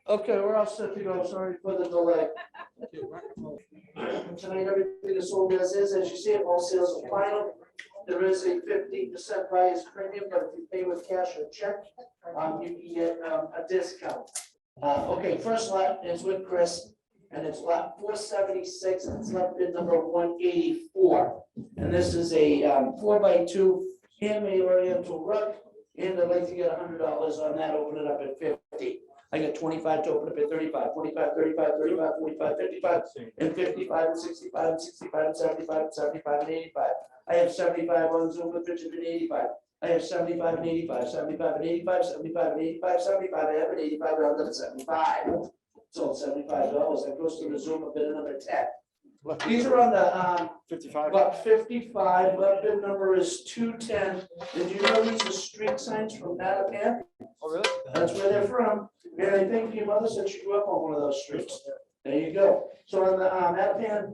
Okay, we're all set to go. Sorry for the delay. Tonight, everything is sold as is. As you see, all sales are final. There is a 15% buyer's premium, but if you pay with cash or check, you can get a discount. Okay, first lot is with Chris, and it's lot 476, and it's lot bid number 184. And this is a 4x2 handmade oriental rug, and I'd like to get $100 on that, open it up at 50. I got 25 to open up at 35, 45, 35, 35, 45, 55, and 55, and 65, and 65, and 75, and 75, and 85. I have 75 on Zoom with Richard and 85. I have 75 and 85, 75 and 85, 75 and 85, 75. I have an 85 rounded to 75. Sold $75. That goes to the Zoom of bid number 10. These are on the 55. lot 55. Lot bid number is 210. Did you know these are street signs from Naval? Oh, really? That's where they're from. And I think your mother said she grew up on one of those streets. There you go. So on the Mattapan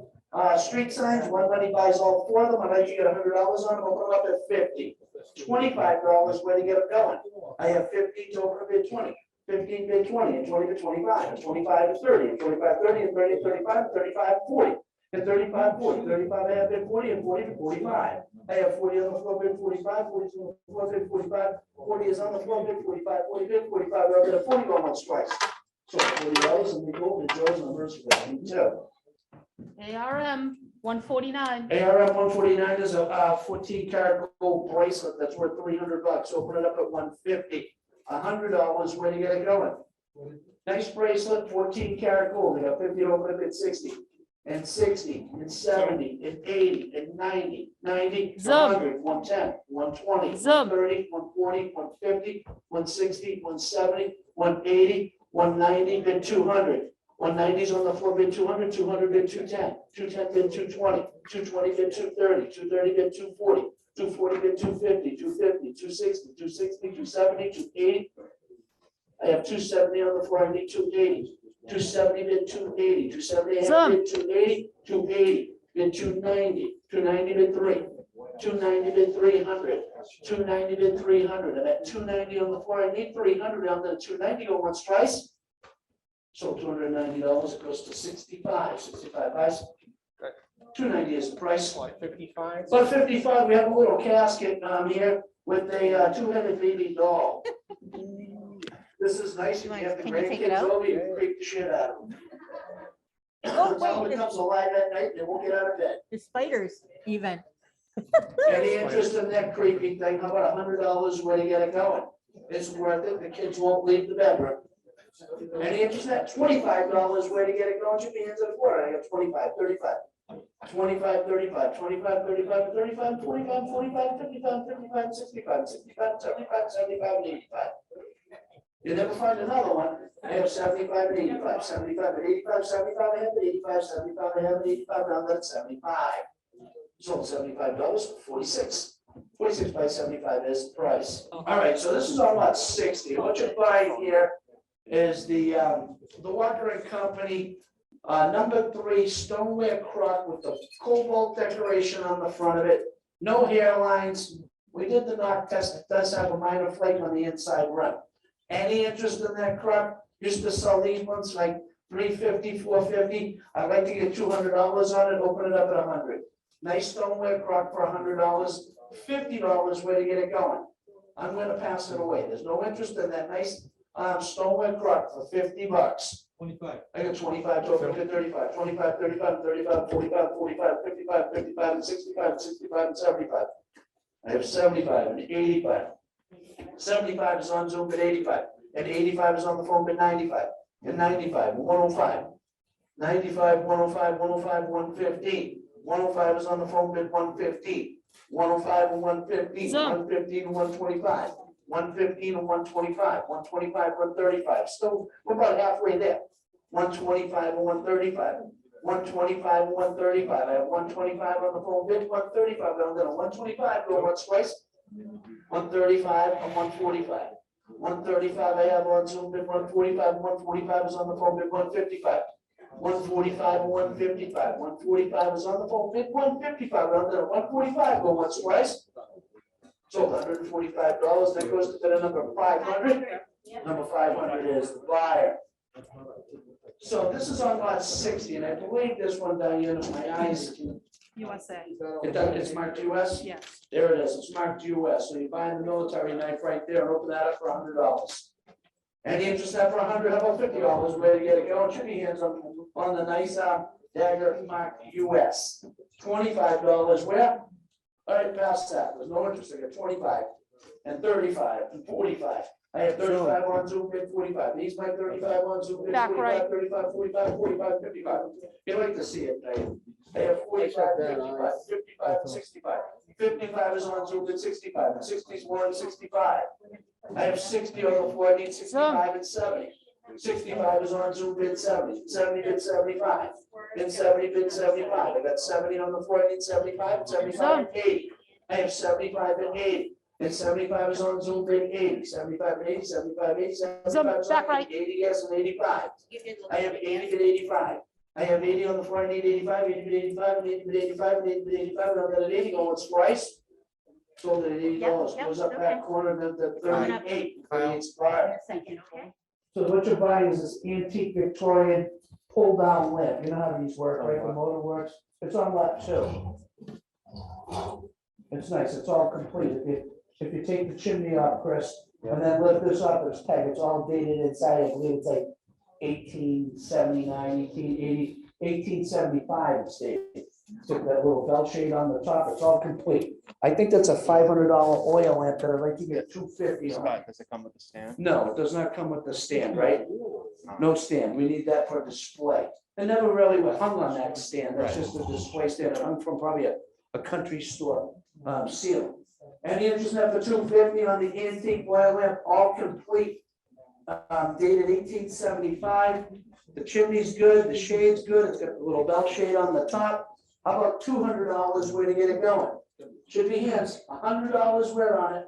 street signs, one money buys all four of them. I'd like you to get $100 on them, open them up at 50. $25, where to get them going. I have 15 to open up at 20. 15 bid 20, and 20 to 25, and 25 to 30, and 25, 30, and 30 to 35, and 35, 40. And 35, 40, 35, I have bid 40, and 40 to 45. I have 40 on the floor, bid 45, 40 on the floor, bid 45, 40 is on the floor, bid 45, 40, bid 45, I'll get a 40 going once twice. So $40, and we go to Joe's numbers for me too. ARM 149. ARM 149 is a 14 karat gold bracelet that's worth $300. Open it up at 150. $100, where to get it going? Nice bracelet, 14 karat gold. We got 50 to open up at 60. And 60, and 70, and 80, and 90, 90, 100, 110, 120, 130, 140, 150, 160, 170, 180, 190, bid 200. 190 is on the floor, bid 200, 200 bid 210, 210 bid 220, 220 bid 230, 230 bid 240, 240 bid 250, 250, 260, 260, 270, 280. I have 270 on the floor, I need 280. 270 bid 280, 270 bid 280, 280 bid 290, 290 bid 3, 290 bid 300, 290 bid 300. I'm at 290 on the floor. I need 300 down to 290 go once twice. So $290, it goes to 65, 65 buys. 290 is the price. 55. But 55, we have a little casket here with a two-headed baby doll. This is nice. You have the Can you take it grandkids out? over, you can creep the shit out of them. Oh, Tell them wait, it comes alive at night, they won't get out of bed. the spiders even. Any interest in that creepy thing? How about $100 where to get it going? It's worth it. The kids won't leave the bedroom. Any interest in that? $25 where to get it going? Should be hands on the floor. I got 25, 35. 25, 35, 25, 35, 35, 45, 45, 55, 55, 65, 65, 75, 75, and 85. You never find another one. I have 75 and 85, 75 and 85, 75, I have an 85, 75, I have an 85, round that 75. Sold $75, 46. 46 by 75 is the price. All right, so this is on lot 60. What you're buying here is the Walker and Company number 3 stoneware crock with the cobalt decoration on the front of it. No hairlines. We did the knock test. It does have a minor flake on the inside rim. Any interest in that crock? Used to sell these ones like $350, $450. I'd like to get $200 on it, open it up at $100. Nice stoneware crock for $100, $50 where to get it going. I'm gonna pass it away. There's no interest in that nice stoneware crock for $50. 25. I got 25 to open to 35, 25, 35, 35, 45, 45, 55, 55, and 65, and 65, and 75. I have 75 and 85. 75 is on Zoom at 85, and 85 is on the phone at 95, and 95, 105, 95, 105, 105, 115, 105 is on the phone at 115, 105 and 115, 115 and 125, 115 and 125, 125, 135. Still, we're about halfway there. 125 and 135, 125 and 135. I have 125 on the phone bid, 135. I'm gonna 125 go once twice. 135 and 145. 135 I have on Zoom bid 145, 145 is on the phone bid 155. 145 and 155. 145 is on the phone bid 155. I'm gonna 145 go once twice. So $145. That goes to bid number 500. Number 500 is the buyer. So this is on lot 60, and I believe this one, Diane, if my eyes, USA, it's marked US? yes. There it is, it's marked US, so you buy the military knife right there and open that up for $100. Any interest in that for $100, how about $50, way to get it going, should be hands on the nice dagger marked US. $25, where? All right, past that, there's no interest, I got 25, and 35, and 45. I have 35 on Zoom, bid 45, these my 35 on Zoom, bid Back 45, right. 35, 45, 45, 55. You like to see it, I have 45, 55, 55, 65. 55 is on Zoom, bid 65, and 60 is more than 65. I have 60 on the floor, I need 65 and 70. 65 is on Zoom, bid 70, 70 bid 75, bid 70 bid 75. I got 70 on the floor, I need 75, and 75 and 80. I have 75 and 80. And 75 is on Zoom, bid 80, 75 and 80, 75, 80, 75 is back on right. 80, yes, and 85. I have 80 bid 85. I have 80 on the floor, I need 85, 80 bid 85, and 80 bid 85, and 80 bid 85, and I've got an 80 going, it's price. Sold it at $80, Yep, goes up okay. that corner, then the Coming up. 38, 38's prior. Second, okay? So what you're buying is this antique Victorian pull down lamp. You know how these work, right? The motor works. It's on lot 2. It's nice. It's all complete. If you take the chimney off, Chris, and then lift this up, it's tight. It's all dated inside. I believe it's like 1879, 1880, 1875 it's dated. Took that little bell shade on the top. It's all complete. I think that's a $500 oil lamp that I'd like to get $250 on. Does it come with a stand? No, it does not come with the stand, right? No stand. We need that for display. It never really hung on that stand. That's just a display stand. It hung from probably a country store ceiling. Any interest in that for $250 on the antique oil lamp, all complete, dated 1875. The chimney's good, the shade's good. It's got a little bell shade on the top. How about $200 way to get it going? Should be hands, $100 wear on it.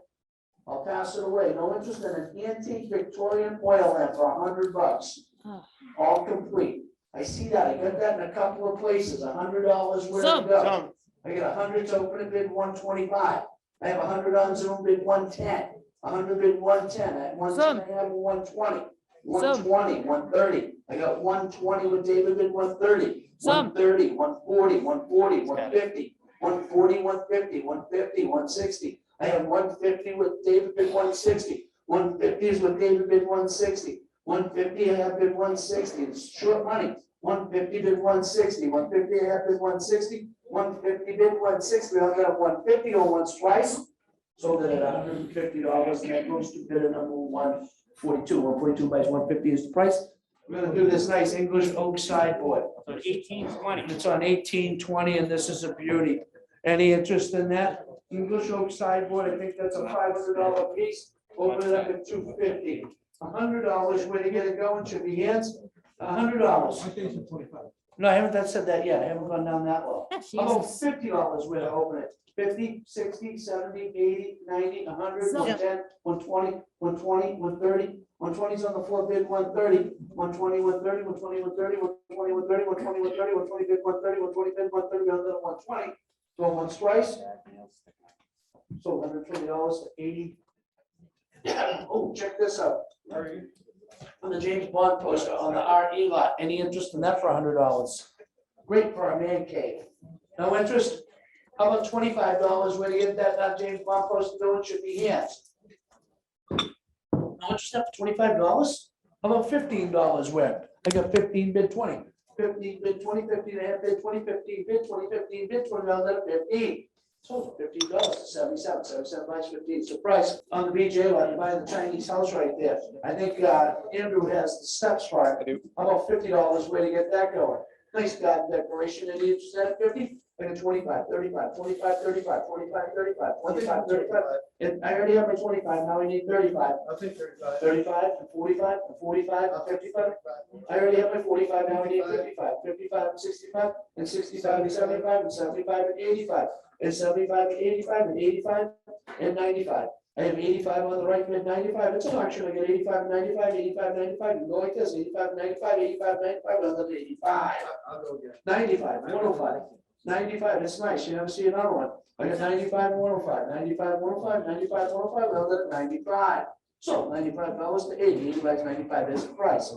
I'll pass it away. No interest in an antique Victorian oil lamp for $100. Oh. All complete. I see that. I got that in a couple of places. $100 where to Zoom. go. I got 100 to open a bid 125. I have 100 on Zoom bid 110. 100 bid 110. At 110 I have 120. 120, 130. I got 120 with David bid 130. 130, 140, 140, 150. 140, 150, 150, 160. I have 150 with David bid 160. 150 is with David bid 160. 150 I have bid 160. It's short money. 150 bid 160. 150 I have bid 160. 150 bid 160. I'll get 150 on once twice. Sold it at $150, and that goes to bidder number 142. 142 buys 150 is the price. We're gonna do this nice English oak sideboard. So 1820. It's on 1820, and this is a beauty. Any interest in that? English oak sideboard, I think that's a $500 piece. Open it up at $250. $100, way to get it going, should be hands. $100. No, I haven't said that yet. I haven't gone down that low. How about $50 way to open it? 50, 60, 70, 80, 90, 100, 110, 120, 120, 130. 120's on the floor, bid 130, 120, 130, 120, 130, 120, 130, 120, 130, 120 bid 130, 120 bid 130, another 120. Go once twice. So $120 to 80. Oh, check this out. On the James Bond poster on the RE lot, any interest in that for $100? Great for a man cave. No interest? How about $25? Where to get that James Bond poster doing should be hands. No interest in for $25? How about $15? Where? I got 15 bid 20. 15 bid 20, 15 and a half bid 20, 15 bid 20, 15 bid 20, at 15. So $15, 77, 77 buys 15. Surprise on the BJ lot, you buy the Chinese house right there. I think Andrew has the steps for it. How about $50? Way to get that going? Nice garden decoration. Any interest in 50? Like a 25, 35, 45, 35, 45, 35, 45, 35. And I already have my 25, now I need 35. I'll take 35. 35, and 45, and 45, and 55. I already have my 45, now I need 55, 55, and 65, and 65, and 75, and 75, and 85, and 75, and 85, and 85, and 95. I have 85 on the right, mid 95. It's an auction. I get 85 and 95, 85, 95. You go like this, 85, 95, 85, 95, another 85. I'll go again. 95, 105. 95, that's nice. You never see another one. I got 95 and 105, 95, 105, 95, 105, well, then 95. So $95 to 80, 80 by 95 is the price.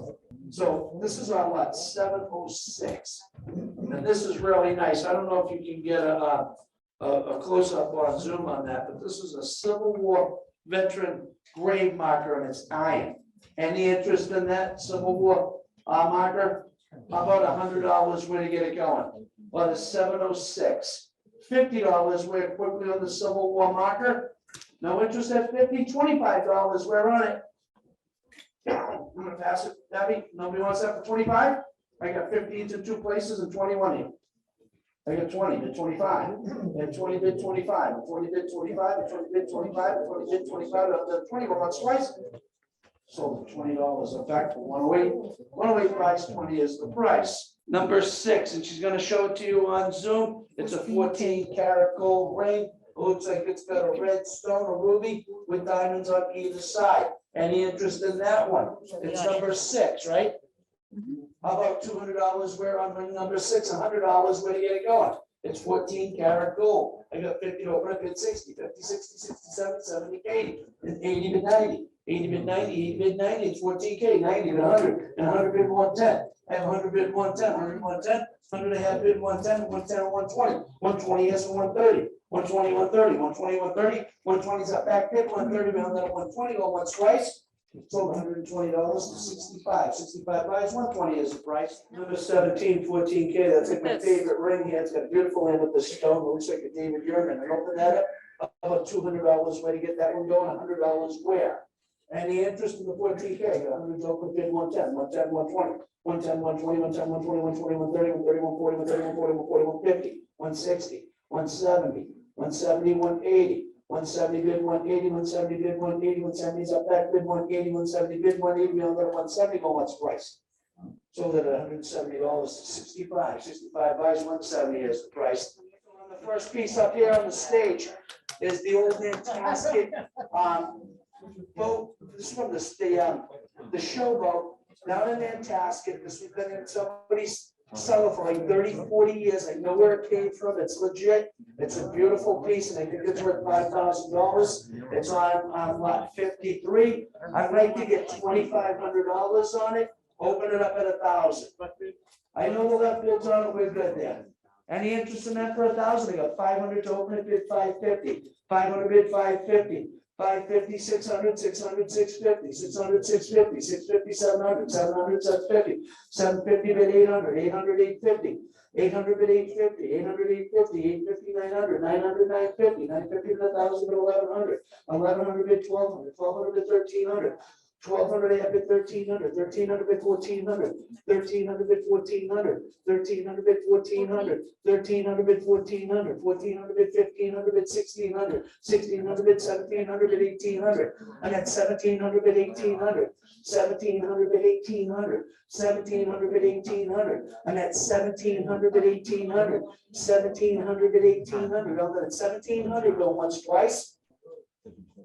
So this is on lot 706. And this is really nice. I don't know if you can get a close-up on Zoom on that, but this is a Civil War veteran grave marker and it's iron. Any interest in that Civil War marker? How about $100 where to get it going? Well, the 706. $50 where quickly on the Civil War marker. No interest at 50, $25 where on it. I'm gonna pass it, Debbie. Nobody wants that for 25? I got 15s in 2 places and 21 here. I got 20, bid 25, and 20 bid 25, and 20 bid 25, and 20 bid 25, and 20 bid 25, and 20 were once twice. Sold for $20. In fact, for 108 price, 20 is the price. Number 6, and she's gonna show it to you on Zoom. It's a 14 karat gold ring. It looks like it's got a red stone, a ruby with diamonds on either side. Any interest in that one? It's number 6, right? How about $200 where on ring number 6, $100 where to get it going? It's 14 karat gold. I got 50 to open up at 60, 50, 60, 67, 70, 80, and 80 to 90. 80 bid 90, 80 bid 90, it's 14K, 90 to 100, and 100 bid 110. I have 100 bid 110, 100 110, 100 I have bid 110, 110 and 120. 120 is 130, 120, 130, 120, 130, 120 is up back bid, 130 round that 120, go once twice. Sold $120 to 65. 65 buys, 120 is the price. Number 17, 14K. That's like my favorite ring here. It's got a beautiful end with the stone. It looks like a David Yerman. I open that up. About $200 way to get that one going. $100 where? Any interest in the 14K? 100 open bid 110, 110, 120, 110, 120, 110, 120, 120, 130, 130, 140, 130, 140, 140, 150, 160, 170, 170, 180. 170 bid 180, 170 bid 180, 170 is up back bid 180, 170 bid 180, we only got 170 go once price. So that $170 to 65, 65 buys 170 is the price. On the first piece up here on the stage is the old Nantasket boat. This is from the showboat down in Nantasket. This has been in somebody's cellar for like 30, 40 years. I know where it came from. It's legit. It's a beautiful piece, and I think it's worth $5,000. It's on lot 53. I'd like to get $2,500 on it. Open it up at 1,000. I know the left bids on it. We're good there. Any interest in that for 1,000? I got 500 to open it. Bid 550. 500 bid 550. 550, 600, 600, 650, 600, 650, 650, 700, 700, 750, 750 bid 800, 800, 850, 800 bid 850, 800, 850, 850, 900, 900, 950, 950 bid 1,000 bid 1,100, 1,100 bid 1,200, 1,200 bid 1,300. 1,200 I have bid 1,300, 1,300 bid 1,400, 1,300 bid 1,400, 1,300 bid 1,400, 1,300 bid 1,400, 1,400 bid 1,500 bid 1,600, 1,600 bid 1,700 bid 1,800. I got 1,700 bid 1,800, 1,700 bid 1,800, 1,700 bid 1,800. I got 1,700 bid 1,800, 1,700 bid 1,800. I'm at 1,700 go once twice.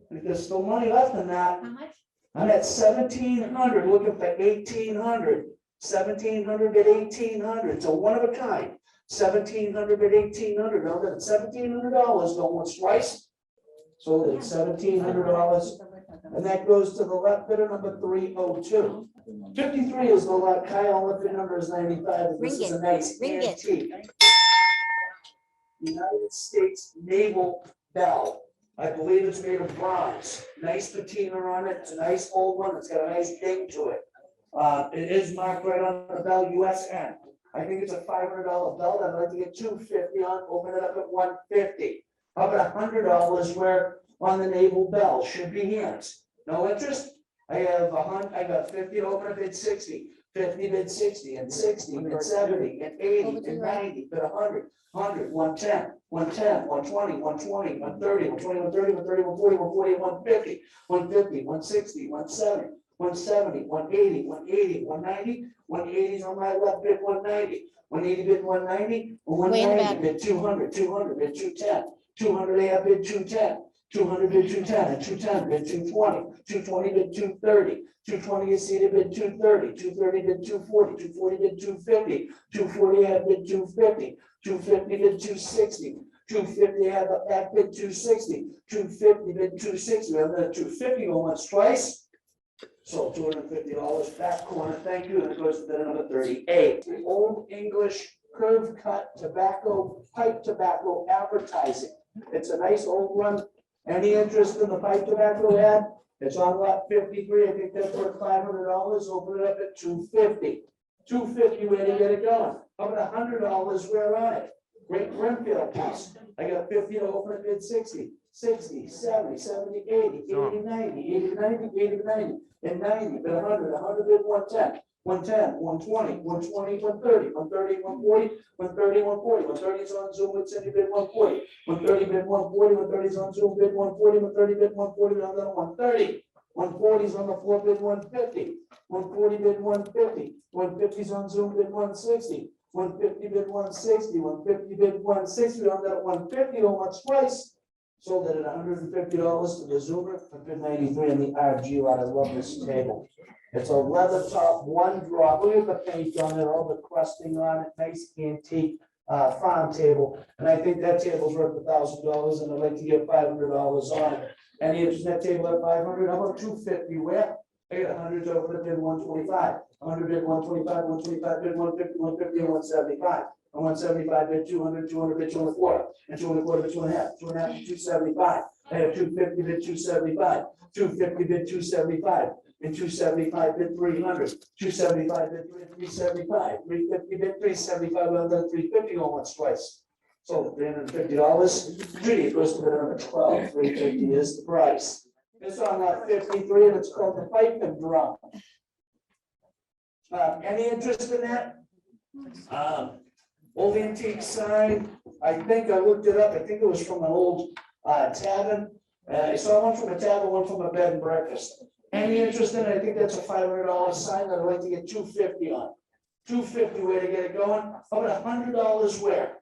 If there's still money left in that. How much? I'm at 1,700, looking for 1,800, 1,700 at 1,800, it's a one of a kind. 1,700 at 1,800, now that $1,700 going once twice. Sold at $1,700, and that goes to the left bidder number 302. 53 is the left, Kyle, left bid number is 95, this is a nice antique. United States Naval Bell. I believe it's made of bronze. Nice patina on it. It's a nice old one. It's got a nice ding to it. It is marked right on the bell, USN. I think it's a $500 belt. I'd like to get $250 on. Open it up at $150. How about $100 where on the naval bell? Should be hands. No interest. I have I got 50 to open up at 60. 50 bid 60 and 60 bid 70 and 80 and 90 bid 100. 100, 110, 110, 120, 120, 130, 120, 130, 130, 140, 140, 150, 150, 160, 170, 170, 180, 180, 190, 180 is on my left bid 190, 180 bid 190, 190 bid 200, 200 bid 210, 200 I have bid 210, 200 bid 210, and 210 bid 220, 220 bid 230. 220 is seated bid 230, 230 bid 240, 240 bid 250, 240 I have bid 250, 250 bid 260, 250, I have a back bid 260, 250 bid 260, I'm gonna 250 go once twice. So $250 back corner, thank you, and it goes to bid number 38. Old English curve cut tobacco, pipe tobacco advertising. It's a nice old one. Any interest in the pipe tobacco ad? It's on lot 53, I think that's worth $500, open it up at 250. 250, where to get it going? How about $100, where on it? Great Brimfield piece. I got 50 to open it bid 60, 60, 70, 70, 80, 80, 90, 80, 90, 80, 90, and 90, bid 100, 100 bid 110, 110, 120, 120, 130, 130, 140, 130, 140, 130 is on Zoom with Cindy bid 140, 130 bid 140, 130 is on Zoom bid 140, 130 bid 140, bid 130, 140 is on the floor bid 150, 140 bid 150, 150 is on Zoom bid 160, 150 bid 160, 150 bid 160, on that 150 on once twice. Sold it at $150 to the Zoomer for bid 93 in the RG lot. I love this table. It's a leather top, one drop. Look at the paint on it, all the crusting on it, nice antique farm table. And I think that table's worth $1,000, and I'd like to get $500 on it. Any interest in that table at 500? How about 250? Where? I got 100 over the bid 125. 100 bid 125, 125 bid 150, 150, and 175. And 175 bid 200, 200 bid 225, and 225 bid 2.5, 2.5 bid 275. I have 250 bid 275, 250 bid 275, and 275 bid 300, 275 bid 375, 350 bid 375, well done, 350 going once twice. Sold at $350. Judy, it goes to bid number 12, 350 is the price. It's on lot 53, and it's called the pipe and drum. Any interest in that? Old antique sign, I think I looked it up, I think it was from an old tavern. I saw one from a tavern, one from a bed and breakfast. Any interest in it? I think that's a $500 sign that I'd like to get 250 on. 250, where to get it going? How about $100 where?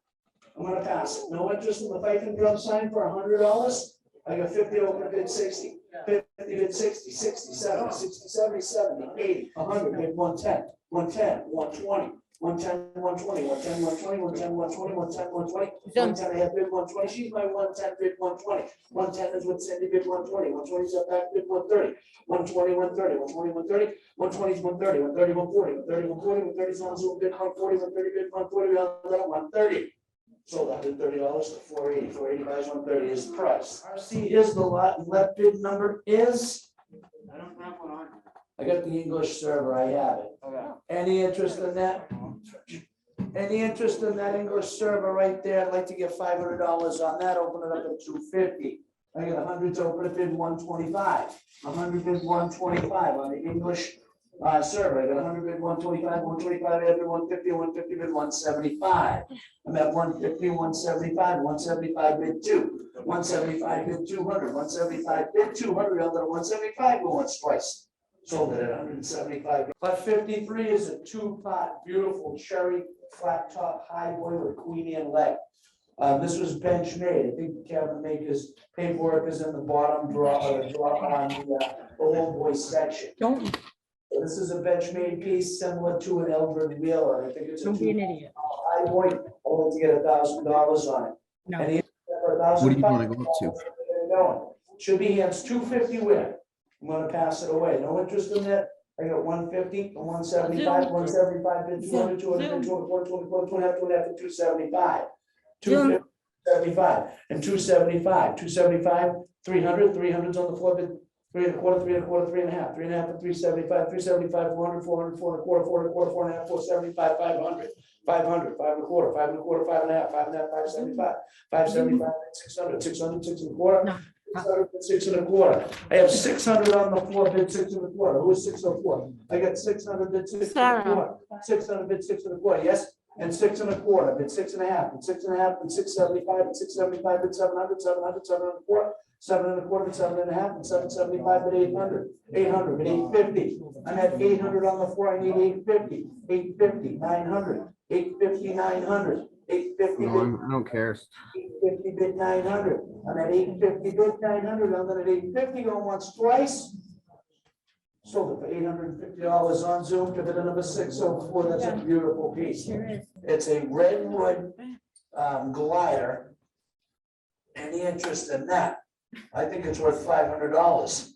I'm gonna pass it. No interest in the pipe and drum sign for $100? I got 50 open at bid 60, 50 bid 60, 60, 70, 60, 70, 70, 80, 100, bid 110, 110, 120. 110, 120, 110, 120, 110, 120, 110, 120, 110, I have bid 120, she's my 110, bid 120, 110 is what Cindy bid 120, 120 is up back bid 130, 120, 130, 120, 130, 120 is 130, 130, 140, 130, 140, 130 is on Zoom bid 140, 130 bid 140, we all got 130. Sold $130 to 480, 480 buys 130 is the price. RC is the lot, left bid number is? I don't have one on. I got the English server, I have it. Okay. Any interest in that? Any interest in that English server right there? I'd like to get $500 on that, open it up at 250. I got 100 to open it bid 125. 100 bid 125 on the English server. I got 100 bid 125, 125, I bid 150, 150 bid 175. I'm at 150, 175, 175 bid 2. 175 bid 200, 175 bid 200, I'll let 175 go once twice. Sold it at 175. Lot 53 is a two-pot, beautiful cherry flat top high boy with Queen Anne leg. This was bench made. I think the cabinet maker's paperwork is in the bottom drawer, or the drawer on the old boy section. Don't, This is a bench made piece similar to an Eldred wheeler. I think it's a don't be an two idiot. high boy. Only to get $1,000 on it. No. And he- What do you want to go up to? Should be hands 250 where? I'm gonna pass it away. No interest in that. I got 150, 175, 175, bid 200, 200, 200, 200, 275. 275 and 275, 275, 300, 300's on the floor, bid 3.25, 3.25, 3.5, 3.5, 375, 375, 400, 400, 4.25, 4.25, 4.5, 475, 500. 500, 5.25, 5.25, 5.5, 5.5, 575, 575, 600, 600, 6.25. No. 6.25. I have 600 on the floor, bid 6.25. Who is 604? I got 600 bid 6.25. 600 bid 6.25. Yes, and 6.25 bid 6.5 and 6.5 and 675 and 675 bid 700, 700, 7.25. 7.25 bid 7.5 and 775 bid 800. 800 bid 850. I'm at 800 on the floor. I need 850. 850, 900. 850, 900. 850 No, bid I don't care. 850 bid 900. I'm at 850 bid 900. I'm at 850 going once twice. Sold it for $850 on Zoom to bid number 604. That's a beautiful piece. Sure is. It's a Redwood glider. Any interest in that? I think it's worth $500.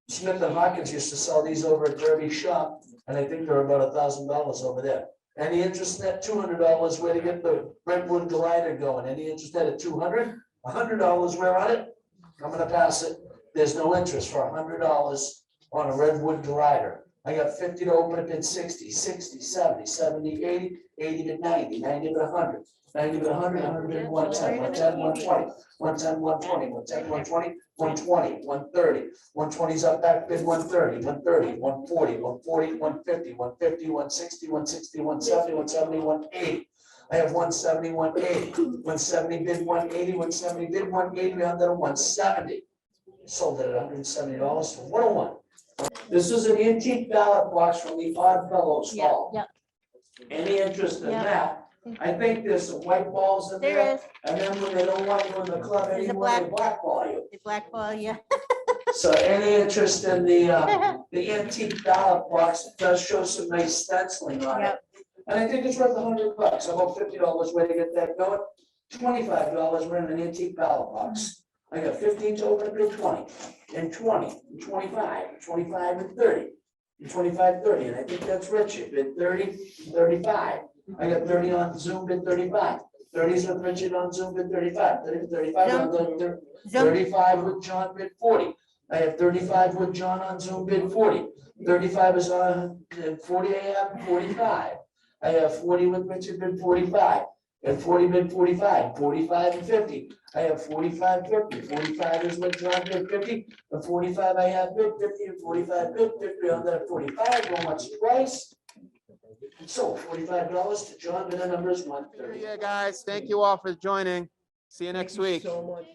Smith and Hawkins used to sell these over at Derby's shop, and I think they're about $1,000 over there. Any interest in that? $200 where to get the Redwood Glider going? Any interest in it at $200? $100 where on it? I'm gonna pass it. There's no interest for $100 on a Redwood Glider. I got 50 to open up in 60, 60, 70, 70, 80, 80 to 90, 90 to 100, 90 to 100, 100 to 110, 110, 120, 110, 120, 110, 120, 120, 130, 120's up back bid 130, 130, 140, 140, 150, 150, 160, 160, 170, 170, 180. I have 170, 180, 170 bid 180, 170 bid 180, down to 170. Sold it at $170 for 101. This is an antique ballot box from the Odd Fellows Yeah, Hall. yeah, Any interest in Yeah. that? I think there's some white balls in there there, is, and then when they don't want you in the club There's a anymore, they blackball you. the black ball, yeah. So any interest in the antique ballot box? It does show some nice stenciling on it. Yep. And I think it's worth $100, about $50 way to get that going. $25, we're in an antique ballot box. I got 15 to open up at 20, and 20, and 25, and 25, and 30, and 25, 30, and I think that's Richard, bid 30, 35. I got 30 on Zoom, bid 35. 30's with Richard on Zoom, bid 35, 30, 35, I'm going to Zoom, 35 with John, bid 40. I have 35 with John on Zoom, bid 40. 35 is on, 40 I have 45. I have 40 with Richard, bid 45. And 40 bid 45, 45 and 50. I have 45, 50. 45 is with John bid 50. And 45 I have bid 50 and 45 bid 50 on that 45. How much price? So $45 to John, bid the number is 130. Yeah, guys, thank you all for joining. See you next week. So much.